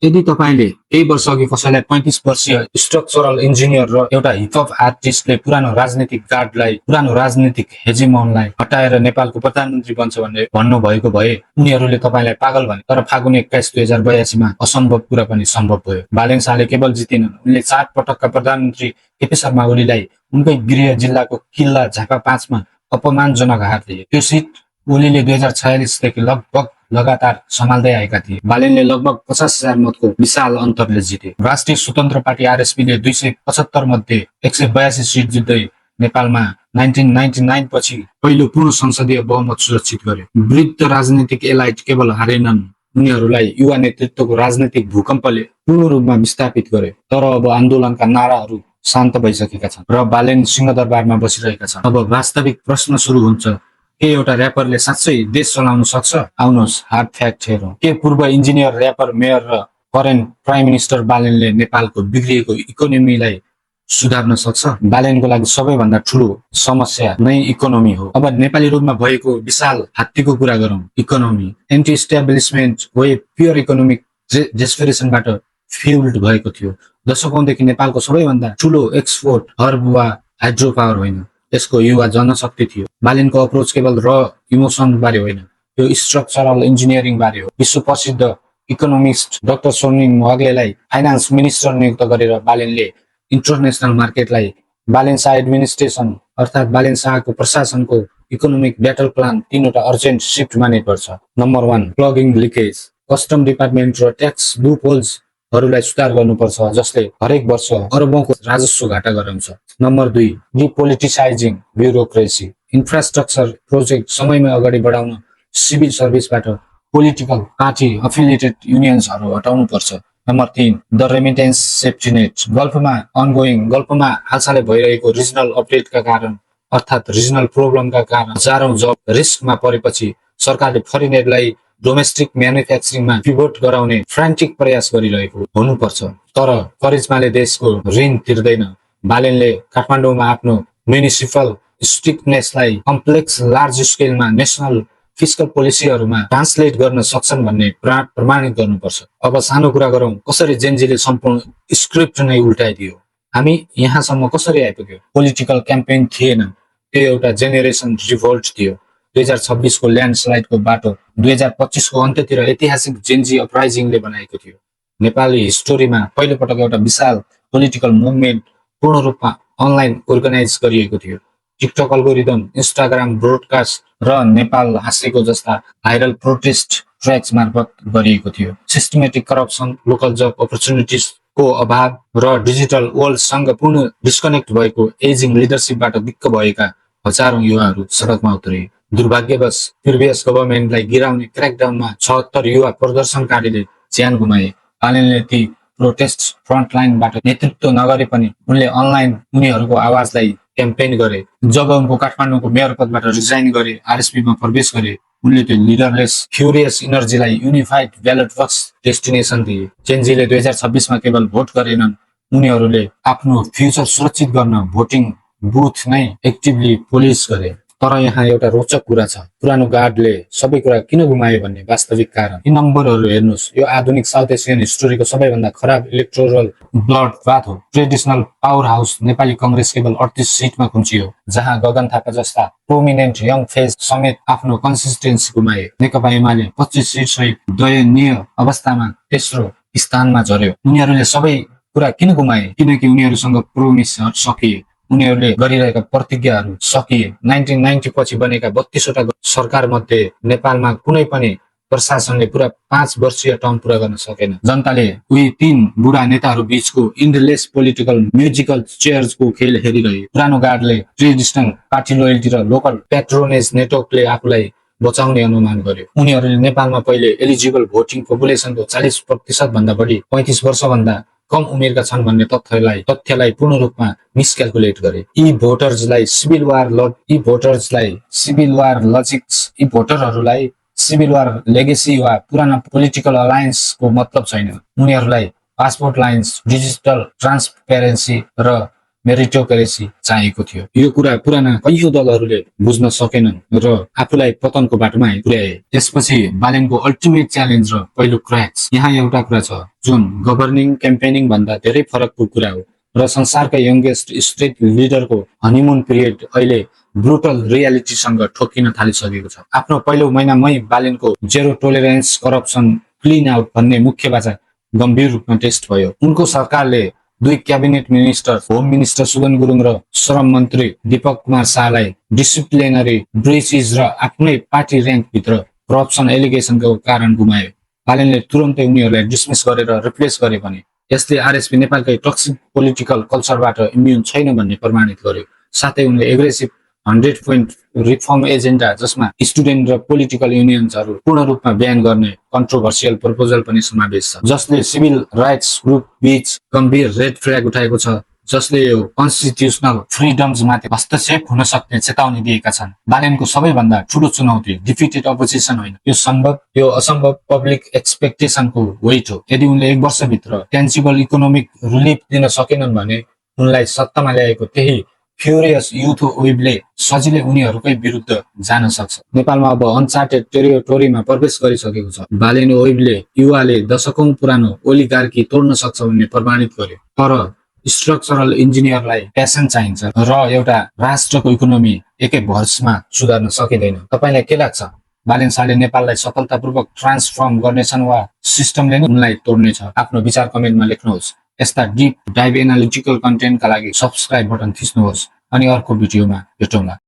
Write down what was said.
यदि तपाईले केही वर्ष अघि कसैलाई 35 वर्षीय स्ट्रक्चरल इन्जिनियर र एउटा हिपहप आर्टिस्टले पुरानो राजनीतिक गार्डलाई, पुरानो राजनीतिक हेजिमोनलाई हटाएर नेपालको प्रधानमन्त्री बन्छ भनेर भन्नुभएको भए उनीहरूले तपाईलाई पागल भने। तर फागुन 21 2082 मा असम्भव कुरा पनि सम्भव भयो। बालेन शाहले केवल जितेनन्, उनले 4 पटकका प्रधानमन्त्री केपी शर्मा ओलीलाई उनकै गृह जिल्लाको किल्ला झापा 5 मा अपमानजनक हार दिए। त्यो सिट ओलीले 2046 देखि लगभग लगातार सम्हाल्दै आएका थिए। बालेनले लगभग 50,000 मतको विशाल अन्तरले जिते। राष्ट्रिय स्वतन्त्र पार्टी आरएसपीले 275 मध्ये 182 सिट जित्दै नेपालमा 1999 पछि पहिलो पूर्ण संसदीय बहुमत सुरक्षित गर्यो। वृद्ध राजनीतिक एलाइट केवल हारेनन्, उनीहरूलाई युवा नेतृत्वको राजनीतिक भूकम्पले पूर्ण रूपमा विस्थापित गर्यो। तर अब आन्दोलनका नाराहरू शान्त भइसकेका छन् र बालेन सिंहदरबारमा बसिरहेका छन्। अब वास्तविक प्रश्न सुरु हुन्छ, के एउटा र्यापरले साँच्चै देश चलाउन सक्छ? आउनुहोस् हार्ड फ्याक्ट हेरौँ। के पूर्व इन्जिनियर, र्यापर, मेयर र करेन्ट प्राइम मिनिस्टर बालेनले नेपालको बिग्रिएको इकोनोमीलाई सुधार्न सक्छ? बालेनको लागि सबैभन्दा ठूलो समस्या नै इकोनोमी हो। अब नेपाली रूपमा भएको विशाल हात्तीको कुरा गरौँ। Economy anti establishment wave pure economic डेस्परेसनबाट फ्युल्ड भएको थियो। दशकौंदेखि नेपालको सबैभन्दा ठूलो एक्सपोर्ट हर्ब वा हाइड्रो पावर होइन, यसको युवा जनशक्ति थियो। बालेनको अप्रोच केवल र इमोसन बारे होइन, यो स्ट्रक्चरल इन्जिनियरिङ बारे हो। विश्व प्रसिद्ध इकोनोमिस्ट डाक्टर सोनिङ वाग्लेलाई फाइनान्स मिनिस्टर नियुक्त गरेर बालेनले इन्टरनेसनल मार्केटलाई बालेन शाह एडमिनिस्ट्रेसन अर्थात् बालेन शाहको प्रशासनको इकोनोमिक ब्याटल प्लान 3वटा अर्जेन्ट सिफ्ट माने पर्छ। Number 1 plugging leakage, custom department र ट्याक्स लुप होल्सहरूलाई सुधार गर्नुपर्छ, जसले हरेक वर्ष अरबौंको राजस्व घाटा गराउँछ। Number 2 depoliticizing bureaucracy, infrastructure project समयमा अगाडि बढाउन सिभिल सर्भिसबाट पोलिटिकल पार्टी एफिलिएटेड युनियन्सहरू हटाउनु पर्छ। Number 3 the remittance safety net, गल्फमा हालसालै भइरहेको रिजनल अपडेटका कारण अर्थात् रिजनल प्रब्लमका कारण हजारौं जब रिस्कमा परेपछि सरकारले फरेनरलाई डोमेस्टिक म्यानुफ्याक्चरिङमा पिभोट गराउने फ्रान्टिक प्रयास गरिरहेको हुनुपर्छ। तर करिजमाले देशको ऋण तिर्दैन। बालेनले काठमाडौँमा आफ्नो म्युनिसिपल स्ट्रिक्टनेसलाई कम्प्लेक्स लार्ज स्केलमा नेसनल फिस्कल पोलिसीहरूमा ट्रान्सलेट गर्न सक्छन् भन्ने प्रमाणित गर्नुपर्छ। अब सानो कुरा गरौँ, कसरी जेनजीले सम्पूर्ण स्क्रिप्ट नै उल्टाइदियो। हामी यहाँसम्म कसरी आइपुग्यो? पोलिटिकल क्याम्पेन थिएन, त्यो एउटा जेनेरेसन रिभोल्ट थियो। 2026 को ल्यान्डस्लाइडको बाटो 2025 को अन्त्यतिर ऐतिहासिक जेनजी अपराइजिङले बनाएको थियो। नेपाली हिस्टोरीमा पहिलो पटक एउटा विशाल पोलिटिकल मुभमेन्ट पूर्ण रूपमा अनलाइन अर्गनाइज गरिएको थियो। टिकटक अल्गोरिदम, इन्स्टाग्राम ब्रोडकास्ट र नेपाल हाँसेको जस्ता भाइरल प्रोटेस्ट ट्र्याक्स मार्फत गरिएको थियो। सिस्टमेटिक करप्सन, लोकल जब अपर्च्युनिटिजको अभाव र डिजिटल वर्ल्डसँग पूर्ण डिस्कनेक्ट भएको एजिङ लिडरसिपबाट दिक्क भएका हजारौं युवाहरू सडकमा उत्रे। दुर्भाग्यवश प्रिभियस गभर्मेन्टलाई गिराउने क्र्याकडाउनमा 76 युवा प्रदर्शनकारीले ज्यान गुमाए। बालेनले ती प्रोटेस्ट फ्रन्टलाइनबाट नेतृत्व नगरे पनि उनले अनलाइन उनीहरूको आवाजलाई क्याम्पेन गरे। जब उनको काठमाडौँको मेयर पदबाट रिजाइन गरे, आरएसपीमा प्रवेश गरे, उनले त्यो लिडरलेस फ्युरियस इनर्जीलाई युनिफाइड ब्यालेट बक्स डेस्टिनेसन दिए। जेनजीले 2026 मा केवल भोट गरेनन्, उनीहरूले आफ्नो फ्युचर सुरक्षित गर्न भोटिङ बुथ नै एक्टिभली पुलिस गरे। तर यहाँ एउटा रोचक कुरा छ, पुरानो गार्डले सबै कुरा किन गुमायो भन्ने वास्तविक कारण। यी नम्बरहरू हेर्नुहोस्, यो आधुनिक साउथ एसियन हिस्टोरीको सबैभन्दा खराब इलेक्टोरल ब्लड बाथ हो। Traditional power house Nepali Congress केवल 38 सिटमा खुम्चियो, जहाँ गगन थापा जस्ता प्रोमिनेन्ट यङ फेस समेत आफ्नो कन्सिस्टेन्सी गुमाए। नेकपा एमाले 25 सिट सहित दयनीय अवस्थामा तेस्रो स्थानमा झर्यो। उनीहरूले सबै कुरा किन गुमाए? किनकि उनीहरूसँग प्रोमिस सकिए, उनीहरूले गरिरहेका प्रतिज्ञाहरू सकिए। 1990 पछि बनेका 32वटा सरकार मध्ये नेपालमा कुनै पनि प्रशासनले पुरा 5 वर्षीय टर्म पूरा गर्न सकेन। जनताले उही 3 बुढा नेताहरू बीचको इन्डलेस पोलिटिकल म्युजिकल चेयर्सको खेल हेरिरहे। पुरानो गार्डले ट्रेडिसनल पार्टी लोयल्टी र लोकल प्याट्रोनेज नेटवर्कले आफूलाई बचाउने अनुमान गर्यो। उनीहरूले नेपालमा पहिले एलिजिबल भोटिङ पपुलेसनको 40% भन्दा बढी 35 वर्षभन्दा कम उमेरका छन् भन्ने तथ्यलाई पूर्ण रूपमा मिसक्याल्कुलेट गरे। यी भोटरहरूलाई सिभिल वार लेगेसी वा पुराना पोलिटिकल अलायन्सको मतलब छैन। उनीहरूलाई पासपोर्ट लाइन्स, डिजिटल ट्रान्सपेरेन्सी र मेरिटोक्रेसी चाहिएको थियो। यो कुरा पुराना कैयौं दलहरूले बुझ्न सकेनन् र आफूलाई पतनको बाटोमा पुर्याए। त्यसपछि बालेनको अल्टिमेट च्यालेन्ज र पहिलो क्रैक्स। यहाँ एउटा कुरा छ जुन गभर्निङ क्याम्पेनिङ भन्दा धेरै फरकको कुरा हो र संसारका यंगेस्ट स्टेट लिडरको हनीमुन पिरियड अहिले ब्रुटल रियालिटीसँग ठोकिन थालिसकेको छ। आफ्नो पहिलो महिनामै बालेनको zero tolerance corruption clean out भन्ने मुख्य बाचा गम्भीर रूपमा टेस्ट भयो। उनको सरकारले 2 cabinet minister, home minister Sugan Gurung र श्रम मन्त्री दीपक कुमार शाहलाई डिसिप्लिनरी ब्रेचेस र आफ्नै पार्टी र्याङ्क भित्र करप्सन एलिगेसनको कारण गुमायो। बालेनले तुरन्तै उनीहरूलाई डिसमिस गरेर रिप्लेस गरे भने यसले आरएसपी नेपालकै टक्सिक पोलिटिकल कल्चरबाट इम्युन छैन भन्ने प्रमाणित गर्यो। साथै उनले एग्रेसिभ 100 पोइन्ट रिफर्म एजेन्डा जसमा स्टुडेन्ट र पोलिटिकल युनियन्सहरू पूर्ण रूपमा ब्यान गर्ने कन्ट्रोभर्सियल प्रपोजल पनि समावेश छ, जसले सिभिल राइट्स ग्रुप बीच गम्भीर रेड फ्ल्याग उठाएको छ, जसले यो कन्स्टिट्युसनल फ्रिडम्समाथि हस्तक्षेप हुन सक्ने चेतावनी दिएका छन्। बालेनको सबैभन्दा ठूलो चुनौती डिफिटेड अपोजिसन होइन, यो असम्भव पब्लिक एक्सपेक्टेसनको वेट हो। यदि उनले 1 वर्षभित्र टेन्जिबल इकोनोमिक रिलिफ दिन सकेनन् भने उनलाई सत्तामा ल्याएको त्यही फ्युरियस युथ वेभले सजिलै उनीहरूकै विरुद्ध जान सक्छ। नेपालमा अब अनचार्टेड टेरिटोरीमा प्रवेश गरिसकेको छ। बालेन वेभले युवाले दशकौं पुरानो ओलिगार्की तोड्न सक्छ भन्ने प्रमाणित गर्यो। तर स्ट्रक्चरल इन्जिनियरलाई प्यासन चाहिन्छ र एउटा राष्ट्रको इकोनोमी एकै वर्षमा सुधार्न सकिँदैन। तपाईलाई के लाग्छ? बालेन शाहले नेपाललाई सफलतापूर्वक ट्रान्सफर्म गर्नेछन् वा सिस्टमले नै उनलाई तोड्नेछ? आफ्नो विचार कमेन्टमा लेख्नुहोस्। यस्ता डिप डाइभ एनालिटिकल कन्टेन्टका लागि सब्स्क्राइब बटन थिच्नुहोस् अनि अर्को भिडियोमा भेटौँला।